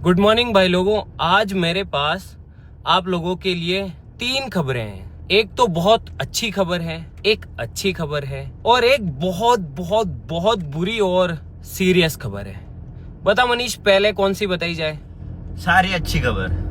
Good morning भाई लोगों। आज मेरे पास आप लोगों के लिए 3 खबरें हैं। एक तो बहुत अच्छी खबर है, एक अच्छी खबर है और एक बहुत बहुत बहुत बुरी और सीरियस खबर है। बता मनीष, पहले कौन सी बताई जाए? सारी अच्छी खबर।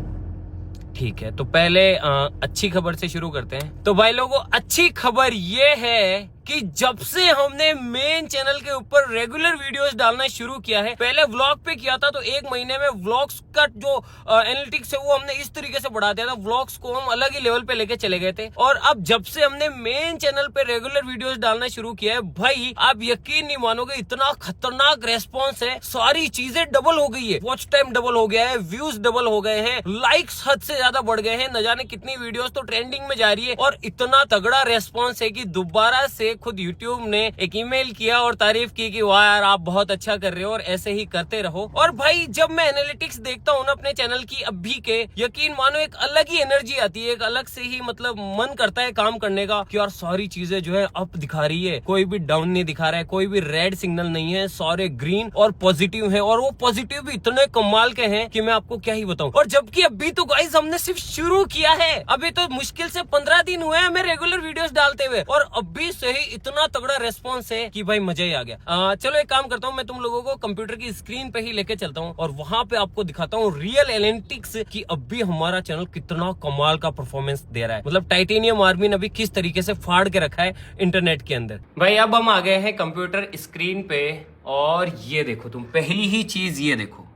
ठीक है, तो पहले अच्छी खबर से शुरू करते हैं। तो भाई लोगों, अच्छी खबर ये है कि जब से हमने मेन चैनल के ऊपर रेगुलर वीडियोस डालना शुरू किया है, पहले व्लॉग पे किया था तो 1 महीने में व्लॉग्स का जो एनालिटिक्स है वो हमने इस तरीके से बढ़ा दिया था, व्लॉग्स को हम अलग ही लेवल पे लेके चले गए थे। और अब जब से हमने मेन चैनल पे रेगुलर वीडियोस डालना शुरू किया है, भाई आप यकीन नहीं मानोगे, इतना खतरनाक रेस्पॉन्स है। सारी चीजें डबल हो गई है, वॉच टाइम डबल हो गया है, व्यूज डबल हो गए हैं, लाइक्स हद से ज्यादा बढ़ गए हैं, न जाने कितनी वीडियोस तो ट्रेंडिंग में जा रही है। और इतना तगड़ा रेस्पॉन्स है कि दोबारा से खुद YouTube ने एक ईमेल किया और तारीफ की कि वाह यार आप बहुत अच्छा कर रहे हो और ऐसे ही करते रहो। और भाई जब मैं एनालिटिक्स देखता हूँ ना अपने चैनल की अभी के, यकीन मानो एक अलग ही एनर्जी आती है, एक अलग से ही मतलब मन करता है काम करने का कि यार सारी चीजें जो है अप दिखा रही है, कोई भी डाउन नहीं दिखा रहा है, कोई भी रेड सिग्नल नहीं है, सारे ग्रीन और पॉजिटिव है। और वो पॉजिटिव भी इतने कमाल के हैं कि मैं आपको क्या ही बताऊं। और जबकि अभी तो गाइस हमने सिर्फ शुरू किया है, अभी तो मुश्किल से 15 दिन हुए हैं हमें रेगुलर वीडियोस डालते हुए और अभी से ही इतना तगड़ा रेस्पॉन्स है कि भाई मजा ही आ गया। चलो एक काम करता हूँ, मैं तुम लोगों को कंप्यूटर की स्क्रीन पे ही लेके चलता हूँ और वहां पे आपको दिखाता हूँ रियल एनालिटिक्स कि अभी हमारा चैनल कितना कमाल का परफॉर्मेंस दे रहा है। मतलब टाइटेनियम आर्मी ने अभी किस तरीके से फाड़ के रखा है इंटरनेट के अंदर। भाई अब हम आ गए हैं कंप्यूटर स्क्रीन पे और ये देखो, तुम पहली ही चीज ये देखो,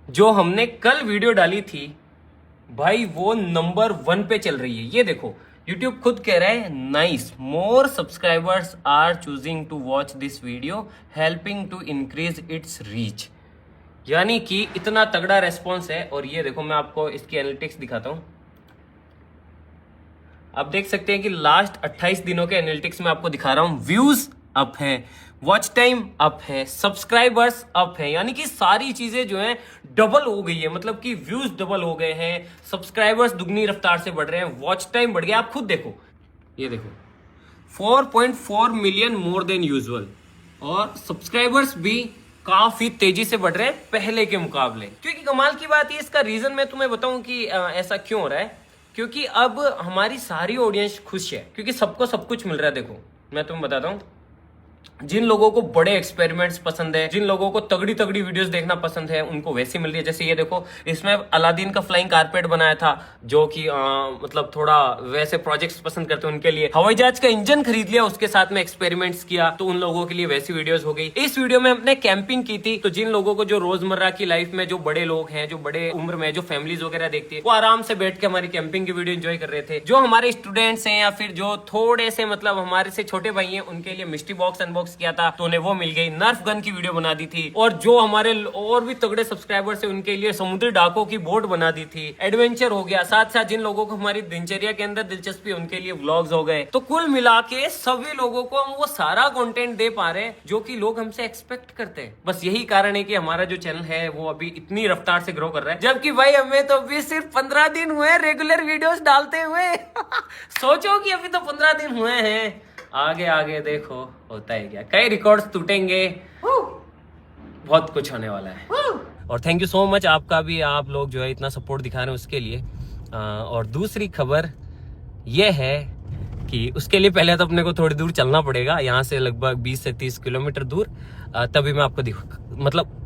जो हमने कल वीडियो डाली थी भाई वो नंबर 1 पे चल रही है। ये देखो, YouTube खुद कह रहा है nice, more subscribers are choosing to watch this video, helping to increase its reach. यानी कि इतना तगड़ा रेस्पॉन्स है। और ये देखो, मैं आपको इसकी एनालिटिक्स दिखाता हूं। आप देख सकते हैं कि लास्ट 28 दिनों के एनालिटिक्स में आपको दिखा रहा हूं, व्यूज अप है, वॉच टाइम अप है, सब्सक्राइबर्स अप है, यानी कि सारी चीजें जो हैं डबल हो गई है। मतलब कि व्यूज डबल हो गए हैं, सब्सक्राइबर्स दुगनी रफ्तार से बढ़ रहे हैं, वॉच टाइम बढ़ गया। आप खुद देखो, ये देखो 4.4 मिलियन मोर देन यूजुअल, और सब्सक्राइबर्स भी काफी तेजी से बढ़ रहे हैं पहले के मुकाबले। क्योंकि कमाल की बात है, इसका रीजन मैं तुम्हें बताऊं कि ऐसा क्यों हो रहा है। क्योंकि अब हमारी सारी ऑडियंस खुश है, क्योंकि सबको सब कुछ मिल रहा है। देखो मैं तुम्हें बताता हूं, जिन लोगों को बड़े एक्सपेरिमेंट्स पसंद है, जिन लोगों को तगड़ी तगड़ी वीडियोस देखना पसंद है, उनको वैसी मिल रही है। जैसे ये देखो, इसमें अलादीन का फ्लाइंग कारपेट बनाया था, जो कि मतलब थोड़ा वैसे प्रोजेक्ट्स पसंद करते हैं उनके लिए। हवाई जहाज का इंजन खरीद लिया, उसके साथ में एक्सपेरिमेंट्स किया, तो उन लोगों के लिए वैसी वीडियोस हो गई। इस वीडियो में हमने कैंपिंग की थी, तो जिन लोगों को जो रोजमर्रा की लाइफ में जो बड़े लोग हैं, जो बड़े उम्र में जो फैमिलीज वगैरह देखती है, वो आराम से बैठ के हमारी कैंपिंग की वीडियो एंजॉय कर रहे थे। जो हमारे स्टूडेंट्स हैं या फिर जो थोड़े से मतलब हमारे से छोटे भाई हैं, उनके लिए मिस्ट्री बॉक्स अनबॉक्स किया था, तो उन्हें वो मिल गई। नर्फ गन की वीडियो बना दी थी। और जो हमारे और भी तगड़े सब्सक्राइबर्स हैं, उनके लिए समुद्री डाकों की बोट बना दी थी। एडवेंचर हो गया, साथ साथ जिन लोगों को हमारी दिनचर्या के अंदर दिलचस्पी, उनके लिए व्लॉग्स हो गए। तो कुल मिला के सभी लोगों को हम वो सारा कंटेंट दे पा रहे हैं जो कि लोग हमसे एक्सपेक्ट करते हैं। बस यही कारण है कि हमारा जो चैनल है वो अभी इतनी रफ्तार से ग्रो कर रहा है। जबकि भाई हमें तो अभी सिर्फ 15 दिन हुए रेगुलर वीडियोस डालते हुए। सोचो कि अभी तो 15 दिन हुए हैं, आगे आगे देखो होता है क्या, कई रिकॉर्ड्स टूटेंगे, बहुत कुछ होने वाला है। और थैंक यू सो मच आपका भी, आप लोग जो है इतना सपोर्ट दिखा रहे हैं उसके लिए। और दूसरी खबर यह है कि उसके लिए पहले तो अपने को थोड़ी दूर चलना पड़ेगा, यहाँ से लगभग 20 से 30 किलोमीटर दूर, तभी मैं आपको दिखूंगा। मतलब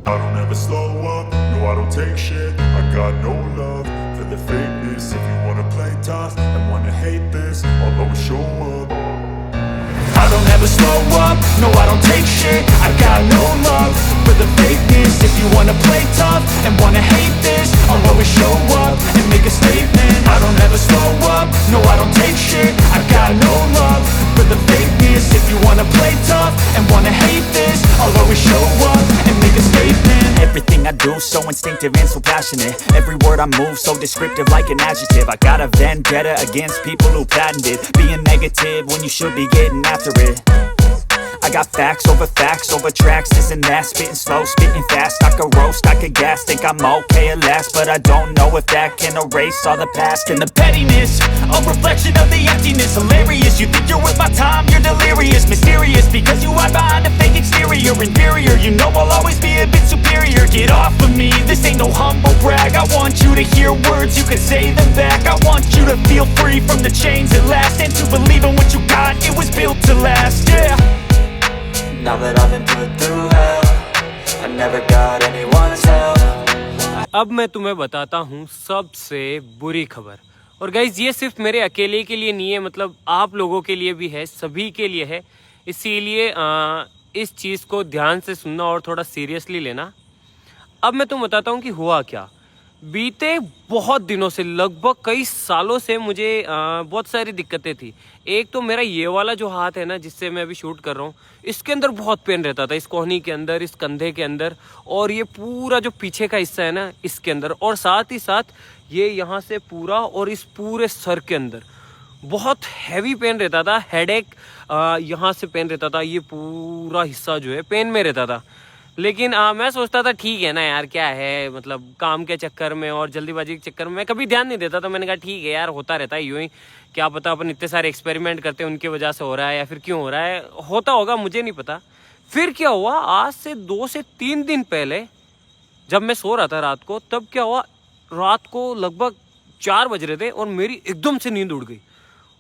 I don't ever slow up, no I don't take shit. I got no love for the fakeness. If you wanna play tough and wanna hate this, I'll always show up. I don't ever slow up, no I don't take shit. I got no love for the fakeness. If you wanna play tough and wanna hate this, I'll always show up and make a statement. I don't ever slow up, no I don't take shit. I got no love for the fakeness. If you wanna play tough and wanna hate this, I'll always show up and make a statement. Everything I do so instinctive and so passionate. Every word I move so descriptive like an adjective. I got a vendetta against people who patented being negative when you should be getting after it. I got facts over tracks, isn't that spitting slow, spitting fast? I could roast, I could gas, think I'm okay at last, but I don't know if that can erase all the past. And the pettiness, a reflection of the emptiness. Hilarious, you think you're worth my time, you're delirious. Mysterious, because you hide behind a fake exterior. Inferior, you know I'll always be a bit superior. Get off of me, this ain't no humble brag. I want you to hear words, you can say them back. I want you to feel free from the chains at last, and to believe in what you got, it was built to last, yeah. Now that I've been put through hell, I never got anyone's help. अब मैं तुम्हें बताता हूँ सबसे बुरी खबर। और guys ये सिर्फ मेरे अकेले के लिए नहीं है, मतलब आप लोगों के लिए भी है, सभी के लिए है। इसीलिए इस चीज़ को ध्यान से सुनना और थोड़ा सीरियसली लेना। अब मैं तुम्हें बताता हूँ कि हुआ क्या। बीते बहुत दिनों से, लगभग कई सालों से मुझे बहुत सारी दिक्कतें थी। एक तो मेरा ये वाला जो हाथ है ना, जिससे मैं अभी शूट कर रहा हूँ, इसके अंदर बहुत पेन रहता था, इस कोहनी के अंदर, इस कंधे के अंदर, और ये पूरा जो पीछे का हिस्सा है ना, इसके अंदर, और साथ ही साथ ये यहाँ से पूरा और इस पूरे सर के अंदर बहुत हैवी पेन रहता था। हेडेक यहाँ से पेन रहता था, ये पूरा हिस्सा जो है पेन में रहता था। लेकिन मैं सोचता था ठीक है ना यार, क्या है, मतलब काम के चक्कर में और जल्दीबाजी के चक्कर में मैं कभी ध्यान नहीं देता था। मैंने कहा ठीक है यार, होता रहता है यूं ही, क्या पता अपन इतने सारे एक्सपेरिमेंट करते हैं उनकी वजह से हो रहा है या फिर क्यों हो रहा है, होता होगा, मुझे नहीं पता। फिर क्या हुआ, आज से 2 से 3 दिन पहले जब मैं सो रहा था रात को, तब क्या हुआ, रात को लगभग 4 बज रहे थे और मेरी एकदम से नींद उड़ गई।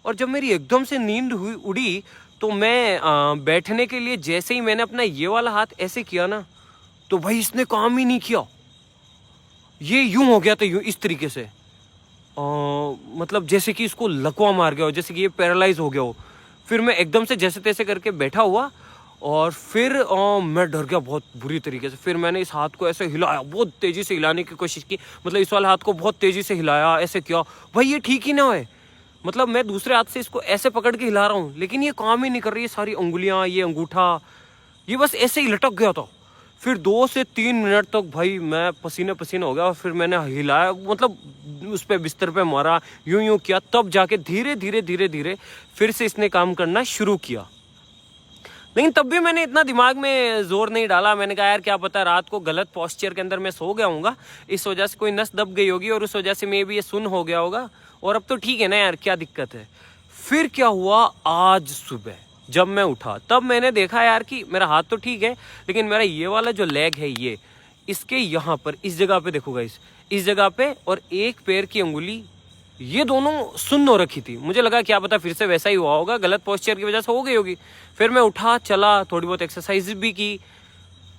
और जब मेरी एकदम से नींद उड़ी तो मैं बैठने के लिए जैसे ही मैंने अपना ये वाला हाथ ऐसे किया ना, तो भाई इसने काम ही नहीं किया। ये यूं हो गया था, यूं इस तरीके से, मतलब जैसे कि इसको लकवा मार गया हो, जैसे कि ये पैरालाइज हो गया हो। फिर मैं एकदम से जैसे तैसे करके बैठा हुआ और फिर मैं डर गया बहुत बुरी तरीके से। फिर मैंने इस हाथ को ऐसे हिलाया, बहुत तेज़ी से हिलाने की कोशिश की, मतलब इस वाले हाथ को बहुत तेज़ी से हिलाया, ऐसे किया, भाई ये ठीक ही ना है। मतलब मैं दूसरे हाथ से इसको ऐसे पकड़ के हिला रहा हूँ, लेकिन ये काम ही नहीं कर रही है। सारी उंगलियाँ, ये अंगूठा, ये बस ऐसे ही लटक गया था। फिर 2 से 3 मिनट तक भाई मैं पसीने पसीने हो गया। और फिर मैंने हिलाया, मतलब उस पर बिस्तर पे मारा, यूं किया, तब जाके धीरे धीरे फिर से इसने काम करना शुरू किया। लेकिन तब भी मैंने इतना दिमाग में जोर नहीं डाला। मैंने कहा यार क्या पता रात को गलत पोस्चर के अंदर मैं सो गया हूँगा, इस वजह से कोई नस दब गई होगी और उस वजह से मे भी ये सुन्न हो गया होगा, और अब तो ठीक है ना यार, क्या दिक्कत है। फिर क्या हुआ, आज सुबह जब मैं उठा तब मैंने देखा यार कि मेरा हाथ तो ठीक है, लेकिन मेरा ये वाला जो लेग है, ये इसके यहाँ पर इस जगह पे देखो गाइस, इस जगह पे और एक पैर की अंगुली, ये दोनों सुन्न हो रखी थी। मुझे लगा क्या पता फिर से वैसा ही हुआ होगा, गलत पोस्चर की वजह से हो गई होगी। फिर मैं उठा, चला, थोड़ी बहुत एक्सरसाइज भी की,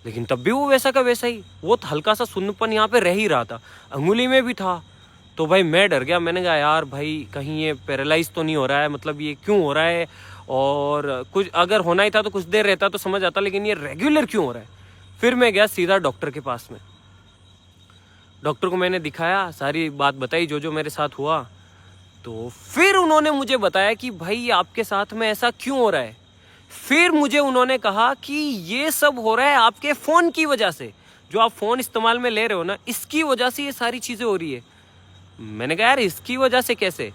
लेकिन तब भी वो वैसा का वैसा ही, वो हल्का सा सुन्नपन यहाँ पे रह ही रहा था, अंगुली में भी था। तो भाई मैं डर गया। मैंने कहा यार भाई कहीं ये पैरालाइज तो नहीं हो रहा है, मतलब ये क्यों हो रहा है, और कुछ अगर होना ही था तो कुछ देर रहता तो समझ आता, लेकिन ये रेगुलर क्यों हो रहा है। फिर मैं गया सीधा डॉक्टर के पास में। डॉक्टर को मैंने दिखाया, सारी बात बताई जो मेरे साथ हुआ। तो फिर उन्होंने मुझे बताया कि भाई आपके साथ में ऐसा क्यों हो रहा है। फिर मुझे उन्होंने कहा कि ये सब हो रहा है आपके फ़ोन की वजह से, जो आप फ़ोन इस्तेमाल में ले रहे हो ना, इसकी वजह से ये सारी चीज़ें हो रही है। मैंने कहा यार इसकी वजह से कैसे।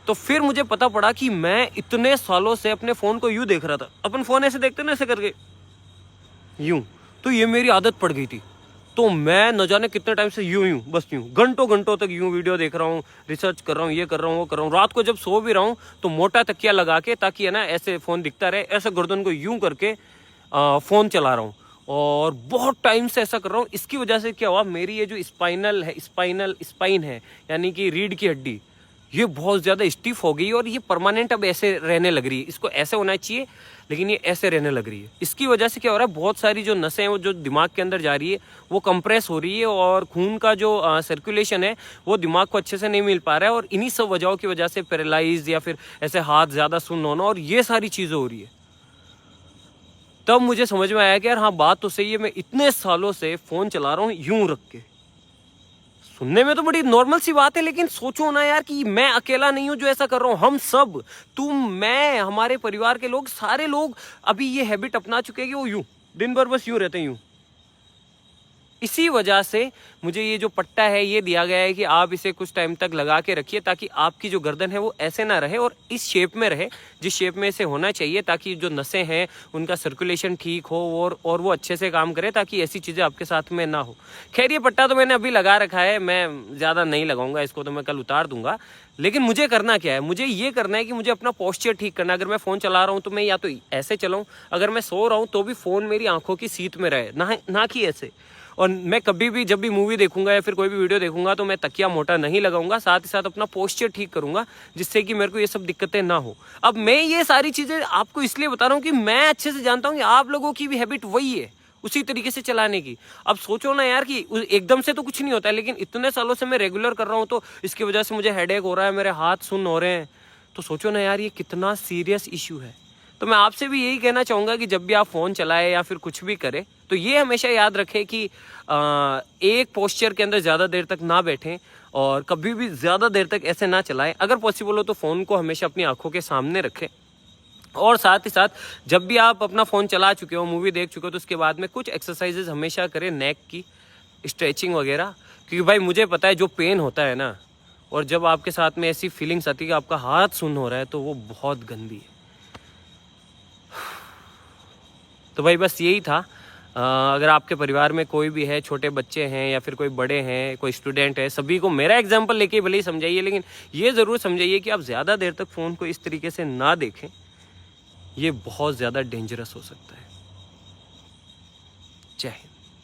तो फिर मुझे पता पड़ा कि मैं इतने सालों से अपने फ़ोन को यूँ देख रहा था। अपन फ़ोन ऐसे देखते ना, ऐसे करके यूँ, तो ये मेरी आदत पड़ गई थी। तो मैं न जाने कितने टाइम से यूँ बस यूँ घंटों तक यूँ वीडियो देख रहा हूँ, रिसर्च कर रहा हूँ, ये कर रहा हूँ, वो कर रहा हूँ। रात को जब सो भी रहा हूँ तो मोटा तकिया लगा के, ताकि है ना ऐसे फ़ोन दिखता रहे, ऐसे गर्दन को यूँ करके फ़ोन चला रहा हूँ, और बहुत टाइम से ऐसा कर रहा हूँ। इसकी वजह से क्या हुआ, मेरी ये जो स्पाइन है यानी कि रीढ़ की हड्डी, ये बहुत ज़्यादा स्टिफ हो गई और ये परमानेंट अब ऐसे रहने लग रही है। इसको ऐसे होना चाहिए, लेकिन ये ऐसे रहने लग रही है। इसकी वजह से क्या हो रहा है, बहुत सारी जो नसें हैं वो जो दिमाग के अंदर जा रही है वो कंप्रेस हो रही है, और खून का जो सर्कुलेशन है वो दिमाग को अच्छे से नहीं मिल पा रहा है, और इन्हीं सब वजहों की वजह से पैरालाइज या फिर ऐसे हाथ ज़्यादा सुन्न होना और ये सारी चीज़ें हो रही है। तब मुझे समझ में आया कि यार हाँ बात तो सही है, मैं इतने सालों से फ़ोन चला रहा हूँ यूं रख के। सुनने में तो बड़ी नॉर्मल सी बात है, लेकिन सोचो ना यार कि मैं अकेला नहीं हूँ जो ऐसा कर रहा हूँ। हम सब, तुम, मैं, हमारे परिवार के लोग, सारे लोग अभी ये हैबिट अपना चुके हैं कि वो यूं दिन भर बस यूं रहते हैं, यूं इसी वजह से मुझे ये जो पट्टा है ये दिया गया है कि आप इसे कुछ टाइम तक लगा के रखिए, ताकि आपकी जो गर्दन है वो ऐसे ना रहे और इस शेप में रहे जिस शेप में इसे होना चाहिए, ताकि जो नसें हैं उनका सर्कुलेशन ठीक हो और वो अच्छे से काम करे, ताकि ऐसी चीज़ें आपके साथ में ना हो। खैर ये पट्टा तो मैंने अभी लगा रखा है, मैं ज़्यादा नहीं लगाऊंगा इसको, तो मैं कल उतार दूंगा। लेकिन मुझे करना क्या है, मुझे ये करना है कि मुझे अपना पोस्चर ठीक करना है। अगर मैं फ़ोन चला रहा हूँ तो मैं या तो ऐसे चलाऊँ, अगर मैं सो रहा हूँ तो भी फ़ोन मेरी आंखों की सीध में रहे, ना कि ऐसे। और मैं कभी भी जब भी मूवी देखूंगा या फिर कोई भी वीडियो देखूंगा तो मैं तकिया मोटा नहीं लगाऊंगा, साथ ही साथ अपना पोस्चर ठीक करूंगा जिससे कि मेरे को ये सब दिक्कतें ना हो। अब मैं ये सारी चीज़ें आपको इसलिए बता रहा हूँ कि मैं अच्छे से जानता हूँ कि आप लोगों की भी हैबिट वही है, उसी तरीके से चलाने की। अब सोचो ना यार कि एकदम से तो कुछ नहीं होता है, लेकिन इतने सालों से मैं रेगुलर कर रहा हूँ तो इसकी वजह से मुझे हेडेक हो रहा है, मेरे हाथ सुन्न हो रहे हैं। तो सोचो ना यार ये कितना सीरियस इशू है। तो मैं आपसे भी यही कहना चाहूँगा कि जब भी आप फ़ोन चलाएं या फिर कुछ भी करें तो ये हमेशा याद रखें कि एक पोस्चर के अंदर ज़्यादा देर तक ना बैठें और कभी भी ज़्यादा देर तक ऐसे ना चलाएं। अगर पॉसिबल हो तो फ़ोन को हमेशा अपनी आंखों के सामने रखें। और साथ ही साथ जब भी आप अपना फ़ोन चला चुके हो, मूवी देख चुके हो, तो उसके बाद में कुछ एक्सरसाइजेज हमेशा करें, नेक की स्ट्रेचिंग वगैरह। क्योंकि भाई मुझे पता है जो पेन होता है ना, और जब आपके साथ में ऐसी फीलिंग्स आती है कि आपका हाथ सुन्न हो रहा है, तो वो बहुत गंदी है। तो भाई बस यही था। अगर आपके परिवार में कोई भी है, छोटे बच्चे हैं या फिर कोई बड़े हैं, कोई स्टूडेंट है, सभी को मेरा एग्जांपल लेके भले ही समझाइए, लेकिन ये ज़रूर समझाइए कि आप ज़्यादा देर तक फ़ोन को इस तरीके से ना देखें, ये बहुत ज़्यादा डेंजरस हो सकता है। जय हिंद।